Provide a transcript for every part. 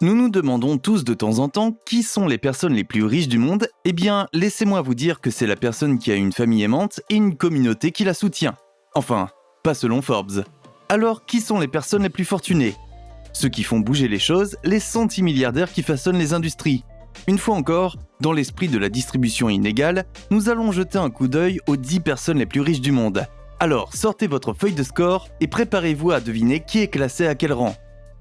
Nous nous demandons tous de temps en temps qui sont les personnes les plus riches du monde. Eh bien, laissez-moi vous dire que c'est la personne qui a une famille aimante et une communauté qui la soutient. Enfin, pas selon Forbes. Alors, qui sont les personnes les plus fortunées ? Ceux qui font bouger les choses, les centimilliardaires qui façonnent les industries. Une fois encore, dans l'esprit de la distribution inégale, nous allons jeter un coup d'œil aux 10 personnes les plus riches du monde. Alors, sortez votre feuille de score et préparez-vous à deviner qui est classé à quel rang.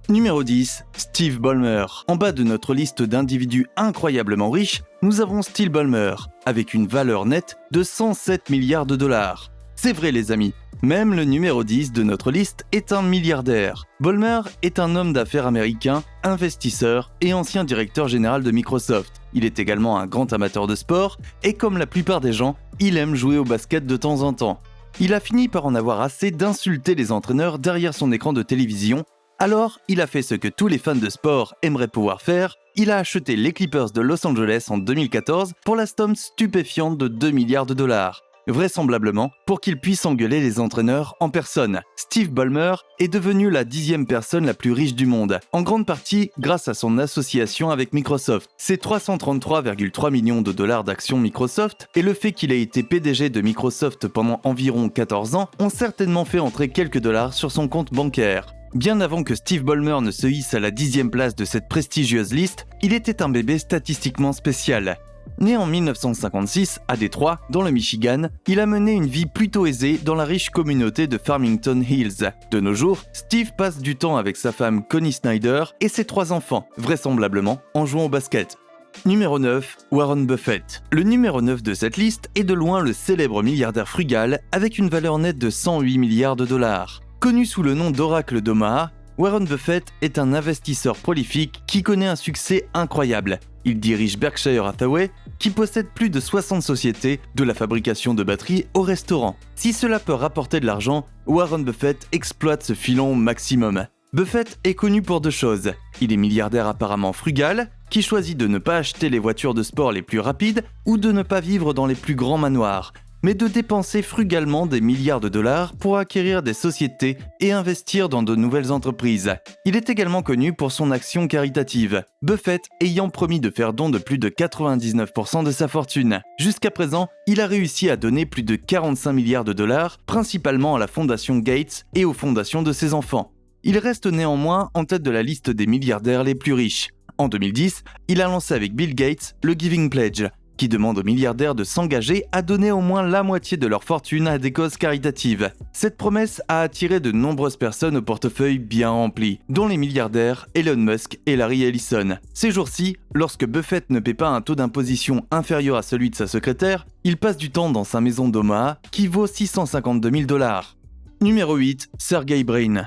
Numéro 10, Steve Ballmer. En bas de notre liste d'individus incroyablement riches, nous avons Steve Ballmer, avec une valeur nette de 107 milliards de dollars. C'est vrai les amis, même le numéro 10 de notre liste est un milliardaire. Ballmer est un homme d'affaires américain, investisseur et ancien directeur général de Microsoft. Il est également un grand amateur de sport et comme la plupart des gens, il aime jouer au basket de temps en temps. Il a fini par en avoir assez d'insulter les entraîneurs derrière son écran de télévision. Alors, il a fait ce que tous les fans de sport aimeraient pouvoir faire, il a acheté les Clippers de Los Angeles en 2014 pour la somme stupéfiante de 2 milliards de dollars. Vraisemblablement, pour qu'il puisse engueuler les entraîneurs en personne. Steve Ballmer est devenu la 10e personne la plus riche du monde, en grande partie grâce à son association avec Microsoft. Ses 333,3 millions de dollars d'actions Microsoft et le fait qu'il ait été PDG de Microsoft pendant environ 14 ans ont certainement fait entrer quelques dollars sur son compte bancaire. Bien avant que Steve Ballmer ne se hisse à la 10e place de cette prestigieuse liste, il était un bébé statistiquement spécial. Né en 1956 à Détroit, dans le Michigan, il a mené une vie plutôt aisée dans la riche communauté de Farmington Hills. De nos jours, Steve passe du temps avec sa femme Connie Snyder et ses 3 enfants, vraisemblablement en jouant au basket. Numéro 9, Warren Buffett. Le numéro 9 de cette liste est de loin le célèbre milliardaire frugal avec une valeur nette de 108 milliards de dollars. Connu sous le nom d'Oracle d'Omaha, Warren Buffett est un investisseur prolifique qui connaît un succès incroyable. Il dirige Berkshire Hathaway, qui possède plus de 60 sociétés, de la fabrication de batteries au restaurant. Si cela peut rapporter de l'argent, Warren Buffett exploite ce filon au maximum. Buffett est connu pour 2 choses. Il est milliardaire apparemment frugal, qui choisit de ne pas acheter les voitures de sport les plus rapides ou de ne pas vivre dans les plus grands manoirs, mais de dépenser frugalement des milliards de dollars pour acquérir des sociétés et investir dans de nouvelles entreprises. Il est également connu pour son action caritative, Buffett ayant promis de faire don de plus de 99% de sa fortune. Jusqu'à présent, il a réussi à donner plus de 45 milliards de dollars, principalement à la fondation Gates et aux fondations de ses enfants. Il reste néanmoins en tête de la liste des milliardaires les plus riches. En 2010, il a lancé avec Bill Gates le Giving Pledge, qui demande aux milliardaires de s'engager à donner au moins la moitié de leur fortune à des causes caritatives. Cette promesse a attiré de nombreuses personnes au portefeuille bien rempli, dont les milliardaires Elon Musk et Larry Ellison. Ces jours-ci, lorsque Buffett ne paie pas un taux d'imposition inférieur à celui de sa secrétaire, il passe du temps dans sa maison d'Omaha qui vaut 652 000 dollars. Numéro 8, Sergey Brin.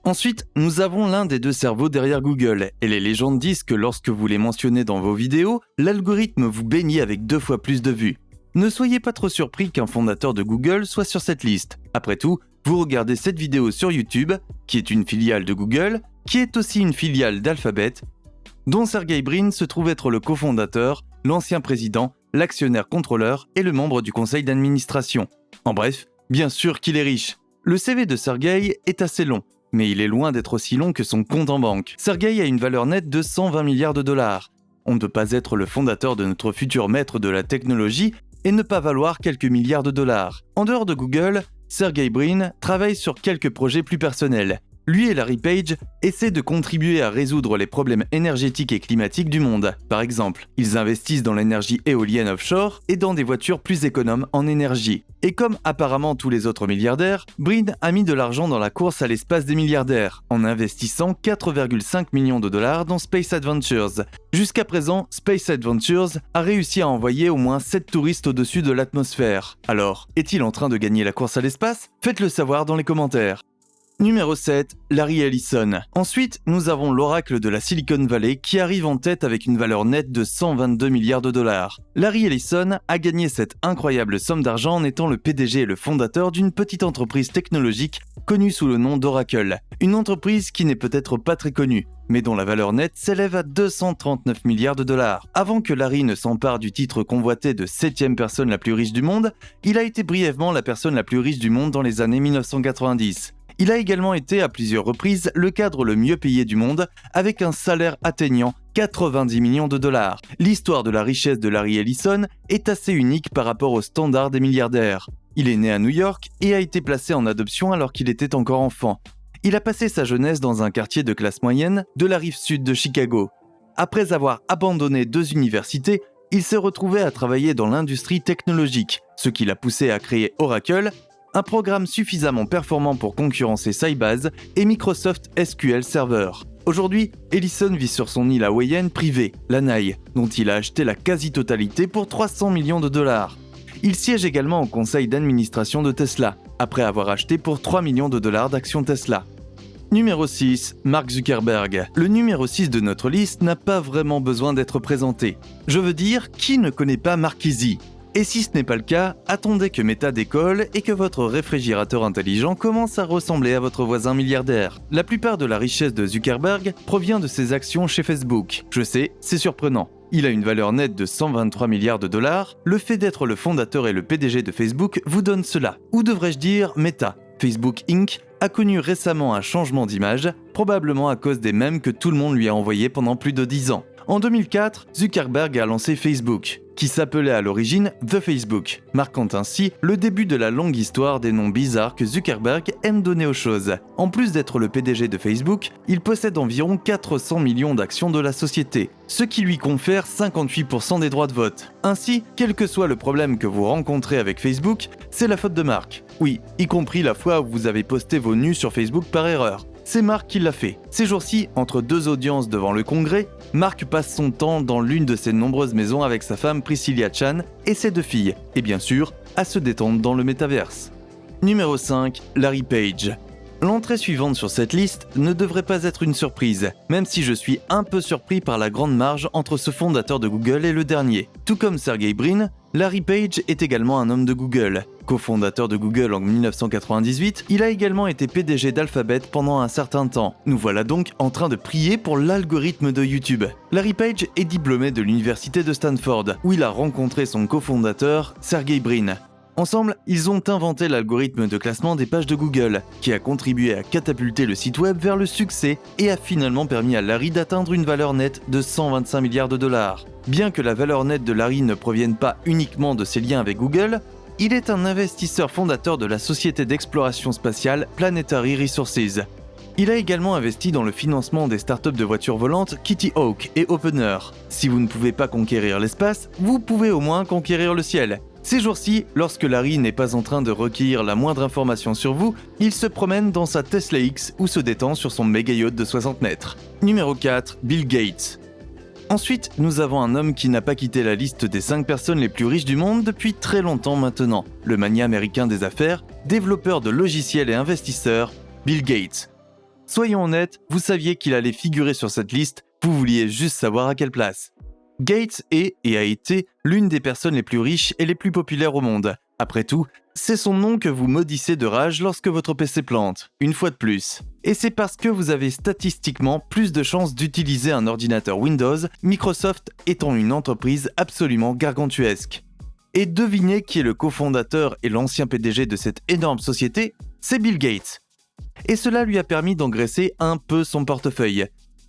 Ensuite, nous avons l'un des 2 cerveaux derrière Google, et les légendes disent que lorsque vous les mentionnez dans vos vidéos, l'algorithme vous bénit avec 2 fois plus de vues. Ne soyez pas trop surpris qu'un fondateur de Google soit sur cette liste. Après tout, vous regardez cette vidéo sur YouTube, qui est une filiale de Google, qui est aussi une filiale d'Alphabet, dont Sergey Brin se trouve être le cofondateur, l'ancien président, l'actionnaire contrôleur et le membre du conseil d'administration. En bref, bien sûr qu'il est riche. Le CV de Sergey est assez long, mais il est loin d'être aussi long que son compte en banque. Sergey a une valeur nette de 120 milliards de dollars. On ne peut pas être le fondateur de notre futur maître de la technologie et ne pas valoir quelques milliards de dollars. En dehors de Google, Sergey Brin travaille sur quelques projets plus personnels. Lui et Larry Page essaient de contribuer à résoudre les problèmes énergétiques et climatiques du monde. Par exemple, ils investissent dans l'énergie éolienne offshore et dans des voitures plus économes en énergie. Et comme apparemment tous les autres milliardaires, Brin a mis de l'argent dans la course à l'espace des milliardaires, en investissant 4,5 millions de dollars dans Space Adventures. Jusqu'à présent, Space Adventures a réussi à envoyer au moins 7 touristes au-dessus de l'atmosphère. Alors, est-il en train de gagner la course à l'espace ? Faites-le savoir dans les commentaires. Numéro 7, Larry Ellison. Ensuite, nous avons l'oracle de la Silicon Valley qui arrive en tête avec une valeur nette de 122 milliards de dollars. Larry Ellison a gagné cette incroyable somme d'argent en étant le PDG et le fondateur d'une petite entreprise technologique connue sous le nom d'Oracle. Une entreprise qui n'est peut-être pas très connue, mais dont la valeur nette s'élève à 239 milliards de dollars. Avant que Larry ne s'empare du titre convoité de 7e personne la plus riche du monde, il a été brièvement la personne la plus riche du monde dans les années 1990. Il a également été à plusieurs reprises le cadre le mieux payé du monde, avec un salaire atteignant 90 millions de dollars. L'histoire de la richesse de Larry Ellison est assez unique par rapport aux standards des milliardaires. Il est né à New York et a été placé en adoption alors qu'il était encore enfant. Il a passé sa jeunesse dans un quartier de classe moyenne de la rive sud de Chicago. Après avoir abandonné 2 universités, il s'est retrouvé à travailler dans l'industrie technologique, ce qui l'a poussé à créer Oracle, un programme suffisamment performant pour concurrencer Sybase et Microsoft SQL Server. Aujourd'hui, Ellison vit sur son île hawaïenne privée, Lanai, dont il a acheté la quasi-totalité pour 300 millions de dollars. Il siège également au conseil d'administration de Tesla, après avoir acheté pour 3 millions de dollars d'actions Tesla. Numéro 6, Mark Zuckerberg. Le numéro 6 de notre liste n'a pas vraiment besoin d'être présenté. Je veux dire, qui ne connaît pas Marqueezy ? Et si ce n'est pas le cas, attendez que Meta décolle et que votre réfrigérateur intelligent commence à ressembler à votre voisin milliardaire. La plupart de la richesse de Zuckerberg provient de ses actions chez Facebook. Je sais, c'est surprenant. Il a une valeur nette de 123 milliards de dollars. Le fait d'être le fondateur et le PDG de Facebook vous donne cela. Ou devrais-je dire Meta. Facebook Inc. a connu récemment un changement d'image, probablement à cause des mèmes que tout le monde lui a envoyés pendant plus de 10 ans. En 2004, Zuckerberg a lancé Facebook, qui s'appelait à l'origine The Facebook, marquant ainsi le début de la longue histoire des noms bizarres que Zuckerberg aime donner aux choses. En plus d'être le PDG de Facebook, il possède environ 400 millions d'actions de la société, ce qui lui confère 58% des droits de vote. Ainsi, quel que soit le problème que vous rencontrez avec Facebook, c'est la faute de Mark. Oui, y compris la fois où vous avez posté vos nus sur Facebook par erreur. C'est Mark qui l'a fait. Ces jours-ci, entre 2 audiences devant le Congrès, Mark passe son temps dans l'une de ses nombreuses maisons avec sa femme Priscilla Chan et ses 2 filles, et bien sûr, à se détendre dans le métaverse. Numéro 5, Larry Page. L'entrée suivante sur cette liste ne devrait pas être une surprise, même si je suis un peu surpris par la grande marge entre ce fondateur de Google et le dernier. Tout comme Sergey Brin, Larry Page est également un homme de Google. Co-fondateur de Google en 1998, il a également été PDG d'Alphabet pendant un certain temps. Nous voilà donc en train de prier pour l'algorithme de YouTube. Larry Page est diplômé de l'université de Stanford, où il a rencontré son cofondateur, Sergey Brin. Ensemble, ils ont inventé l'algorithme de classement des pages de Google, qui a contribué à catapulter le site web vers le succès et a finalement permis à Larry d'atteindre une valeur nette de 125 milliards de dollars. Bien que la valeur nette de Larry ne provienne pas uniquement de ses liens avec Google, il est un investisseur fondateur de la société d'exploration spatiale Planetary Resources. Il a également investi dans le financement des startups de voitures volantes Kitty Hawk et Opener. Si vous ne pouvez pas conquérir l'espace, vous pouvez au moins conquérir le ciel. Ces jours-ci, lorsque Larry n'est pas en train de recueillir la moindre information sur vous, il se promène dans sa Tesla X ou se détend sur son méga yacht de 60 mètres. Numéro 4, Bill Gates. Ensuite, nous avons un homme qui n'a pas quitté la liste des 5 personnes les plus riches du monde depuis très longtemps maintenant. Le mania américain des affaires, développeur de logiciels et investisseur, Bill Gates. Soyons honnêtes, vous saviez qu'il allait figurer sur cette liste, vous vouliez juste savoir à quelle place. Gates est et a été l'une des personnes les plus riches et les plus populaires au monde. Après tout, c'est son nom que vous maudissez de rage lorsque votre PC plante, une fois de plus. Et c'est parce que vous avez statistiquement plus de chances d'utiliser un ordinateur Windows, Microsoft étant une entreprise absolument gargantuesque. Et devinez qui est le cofondateur et l'ancien PDG de cette énorme société ? C'est Bill Gates. Et cela lui a permis d'engraisser un peu son portefeuille.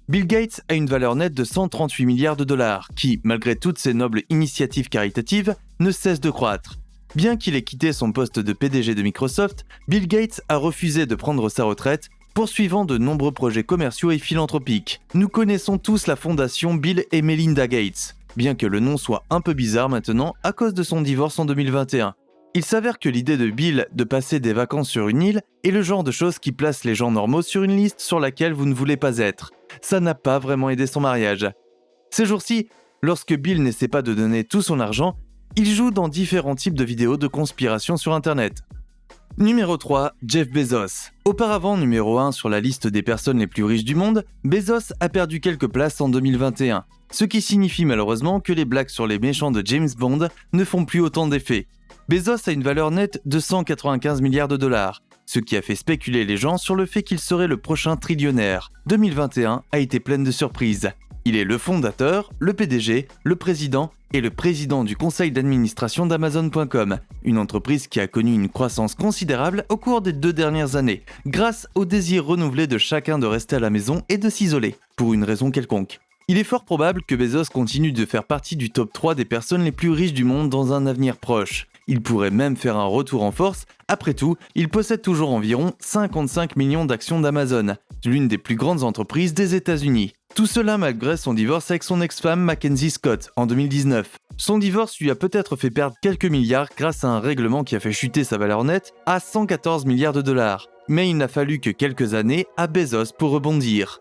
Bill Gates a une valeur nette de 138 milliards de dollars qui, malgré toutes ses nobles initiatives caritatives, ne cesse de croître. Bien qu'il ait quitté son poste de PDG de Microsoft, Bill Gates a refusé de prendre sa retraite, poursuivant de nombreux projets commerciaux et philanthropiques. Nous connaissons tous la fondation Bill et Melinda Gates, bien que le nom soit un peu bizarre maintenant à cause de son divorce en 2021. Il s'avère que l'idée de Bill de passer des vacances sur une île est le genre de chose qui place les gens normaux sur une liste sur laquelle vous ne voulez pas être. Ça n'a pas vraiment aidé son mariage. Ces jours-ci, lorsque Bill n'essaie pas de donner tout son argent, il joue dans différents types de vidéos de conspiration sur Internet. Numéro 3, Jeff Bezos. Auparavant numéro 1 sur la liste des personnes les plus riches du monde, Bezos a perdu quelques places en 2021, ce qui signifie malheureusement que les blagues sur les méchants de James Bond ne font plus autant d'effet. Bezos a une valeur nette de 195 milliards de dollars, ce qui a fait spéculer les gens sur le fait qu'il serait le prochain trillionnaire. 2021 a été pleine de surprises. Il est le fondateur, le PDG, le président et le président du conseil d'administration d'Amazon.com, une entreprise qui a connu une croissance considérable au cours des 2 dernières années, grâce au désir renouvelé de chacun de rester à la maison et de s'isoler, pour une raison quelconque. Il est fort probable que Bezos continue de faire partie du top 3 des personnes les plus riches du monde dans un avenir proche. Il pourrait même faire un retour en force. Après tout, il possède toujours environ 55 millions d'actions d'Amazon, l'une des plus grandes entreprises des États-Unis. Tout cela malgré son divorce avec son ex-femme Mackenzie Scott en 2019. Son divorce lui a peut-être fait perdre quelques milliards grâce à un règlement qui a fait chuter sa valeur nette à 114 milliards de dollars. Mais il n'a fallu que quelques années à Bezos pour rebondir.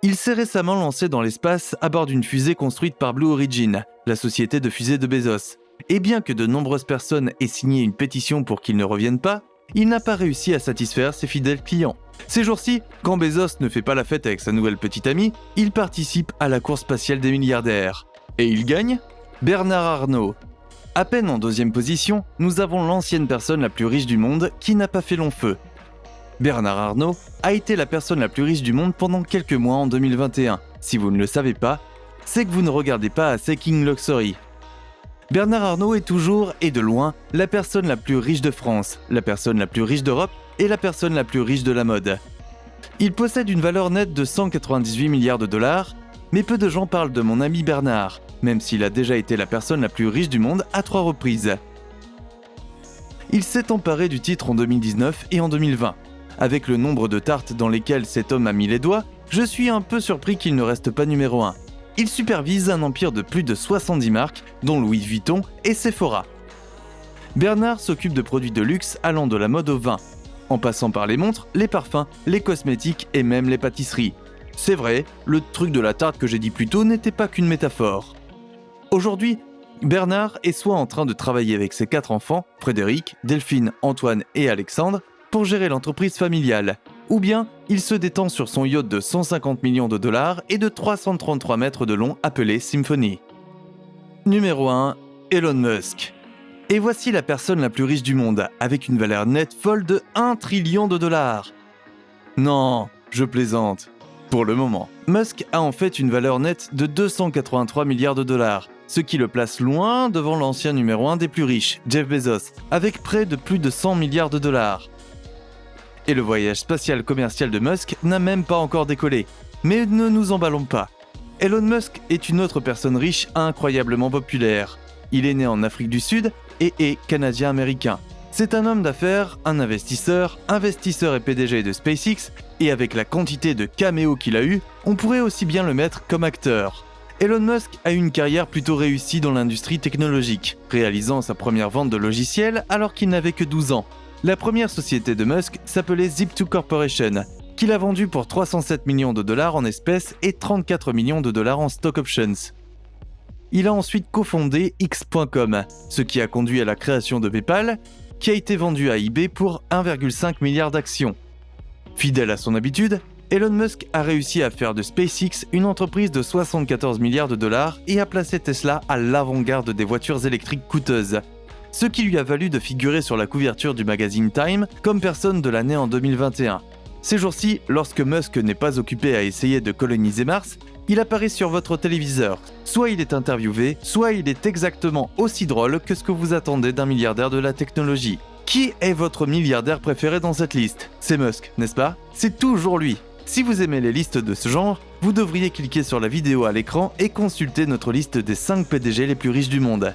Il s'est récemment lancé dans l'espace à bord d'une fusée construite par Blue Origin, la société de fusée de Bezos. Et bien que de nombreuses personnes aient signé une pétition pour qu'il ne revienne pas, il n'a pas réussi à satisfaire ses fidèles clients. Ces jours-ci, quand Bezos ne fait pas la fête avec sa nouvelle petite amie, il participe à la course spatiale des milliardaires. Et il gagne ? Bernard Arnault. À peine en 2e position, nous avons l'ancienne personne la plus riche du monde qui n'a pas fait long feu. Bernard Arnault a été la personne la plus riche du monde pendant quelques mois en 2021. Si vous ne le savez pas, c'est que vous ne regardez pas assez King Luxury. Bernard Arnault est toujours, et de loin, la personne la plus riche de France, la personne la plus riche d'Europe et la personne la plus riche de la mode. Il possède une valeur nette de 198 milliards de dollars, mais peu de gens parlent de mon ami Bernard, même s'il a déjà été la personne la plus riche du monde à 3 reprises. Il s'est emparé du titre en 2019 et en 2020. Avec le nombre de tartes dans lesquelles cet homme a mis les doigts, je suis un peu surpris qu'il ne reste pas numéro 1. Il supervise un empire de plus de 70 marques, dont Louis Vuitton et Sephora. Bernard s'occupe de produits de luxe allant de la mode au vin, en passant par les montres, les parfums, les cosmétiques et même les pâtisseries. C'est vrai, le truc de la tarte que j'ai dit plus tôt n'était pas qu'une métaphore. Aujourd'hui, Bernard est soit en train de travailler avec ses 4 enfants, Frédéric, Delphine, Antoine et Alexandre, pour gérer l'entreprise familiale, ou bien il se détend sur son yacht de 150 millions de dollars et de 333 mètres de long appelé Symphony. Numéro 1, Elon Musk. Et voici la personne la plus riche du monde, avec une valeur nette folle de 1 trillion de dollars. Non, je plaisante. Pour le moment, Musk a en fait une valeur nette de 283 milliards de dollars, ce qui le place loin devant l'ancien numéro 1 des plus riches, Jeff Bezos, avec près de plus de 100 milliards de dollars. Et le voyage spatial commercial de Musk n'a même pas encore décollé. Mais ne nous emballons pas. Elon Musk est une autre personne riche incroyablement populaire. Il est né en Afrique du Sud et est canadien-américain. C'est un homme d'affaires, un investisseur et PDG de SpaceX, et avec la quantité de caméos qu'il a eu, on pourrait aussi bien le mettre comme acteur. Elon Musk a eu une carrière plutôt réussie dans l'industrie technologique, réalisant sa première vente de logiciels alors qu'il n'avait que 12 ans. La première société de Musk s'appelait Zip2 Corporation, qu'il a vendue pour 307 millions de dollars en espèces et 34 millions de dollars en stock options. Il a ensuite cofondé X.com, ce qui a conduit à la création de PayPal, qui a été vendu à eBay pour 1,5 milliard d'actions. Fidèle à son habitude, Elon Musk a réussi à faire de SpaceX une entreprise de 74 milliards de dollars et a placé Tesla à l'avant-garde des voitures électriques coûteuses, ce qui lui a valu de figurer sur la couverture du magazine Time comme personne de l'année en 2021. Ces jours-ci, lorsque Musk n'est pas occupé à essayer de coloniser Mars, il apparaît sur votre téléviseur. Soit il est interviewé, soit il est exactement aussi drôle que ce que vous attendez d'un milliardaire de la technologie. Qui est votre milliardaire préféré dans cette liste ? C'est Musk, n'est-ce pas ? C'est toujours lui. Si vous aimez les listes de ce genre, vous devriez cliquer sur la vidéo à l'écran et consulter notre liste des 5 PDG les plus riches du monde.